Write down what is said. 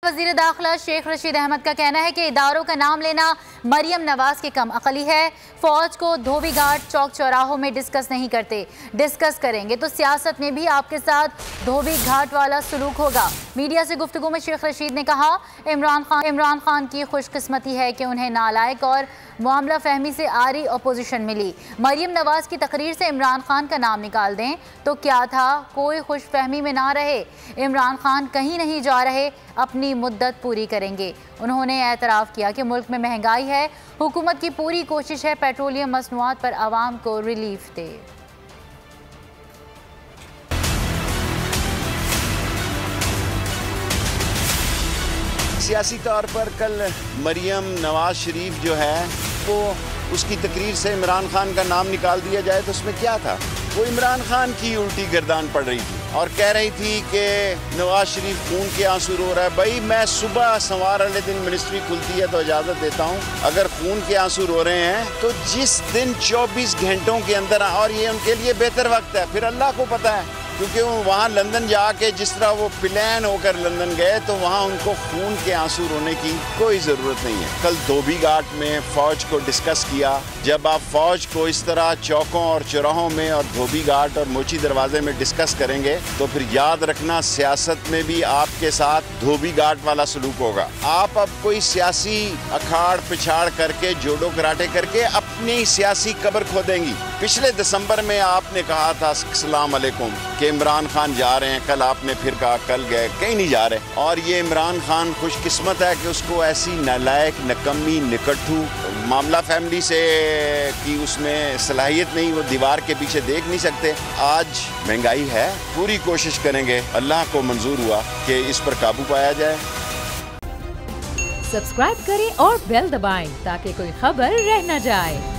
वज़ीर दाखिला शेख रशीद अहमद का कहना है कि इदारों का नाम लेना मरियम नवाज के कम अकली है। फौज को धोबी घाट चौक चौराहों में डिस्कस नहीं करते, डिस्कस करेंगे तो सियासत में भी आपके साथ धोबी घाट वाला सलूक होगा। मीडिया से गुफ्तगू में शेख रशीद ने कहा, इमरान खान की खुशकिस्मती है कि उन्हें नालायक और मामला फहमी से आरी अपोजिशन मिली। मरियम नवाज की तकरीर से इमरान खान का नाम निकाल दें तो क्या था, कोई खुश फहमी में ना रहे। इमरान खान कहीं नहीं जा रहे, अपनी मुद्दत पूरी करेंगे। उन्होंने एतराफ़ किया कि मुल्क में महंगाई है, हुकूमत की पूरी कोशिश है पेट्रोलियम मसनूआत पर आवाम को रिलीफ दे। सियासी तौर पर कल मरियम नवाज शरीफ जो है वो उसकी तकरीर से इमरान खान का नाम निकाल दिया जाए तो उसमें क्या था। वो इमरान खान की उल्टी गर्दान पड़ रही थी और कह रही थी कि नवाज शरीफ खून के आंसू रो रहा है। भाई मैं सुबह सवार वाले दिन मिनिस्ट्री खुलती है तो इजाज़त देता हूँ, अगर खून के आंसू रो रहे हैं तो जिस दिन 24 घंटों के अंदर, और ये उनके लिए बेहतर वक्त है, फिर अल्लाह को पता है क्योंकि वो वहाँ लंदन जाके जिस तरह वो प्लान होकर लंदन गए तो वहाँ उनको खून के आंसू रोने की कोई ज़रूरत नहीं है। कल धोबी घाट में फ़ौज को डिस्कस किया। जब आप फ़ौज को इस तरह चौकों और चौराहों में और धोबी घाट और मोची दरवाजे में डिस्कस करेंगे तो फिर याद रखना सियासत में भी आपके साथ धोबी घाट वाला सलूक होगा। आप अब कोई सियासी अखाड़ पिछाड़ करके जोड़ो कराटे करके अपनी सियासी कब्र खोदेंगी। पिछले दिसंबर में आपने कहा था अस्सलाम वालेकुम कि इमरान खान जा रहे हैं, कल आपने फिर कहा कल गए, कहीं नहीं जा रहे। और ये इमरान खान खुशकिस्मत है कि उसको ऐसी नालायक नकम्मी निकट्ठू मामला फैमिली से कि उसमें सलाहियत नहीं, वो दीवार के पीछे देख नहीं सकते। आज महंगाई है, पूरी कोशिश करेंगे, अल्लाह को मंजूर हुआ कि इस पर काबू पाया जाए। सब्सक्राइब करें और बेल दबाएं ताकि कोई खबर रह न जाए।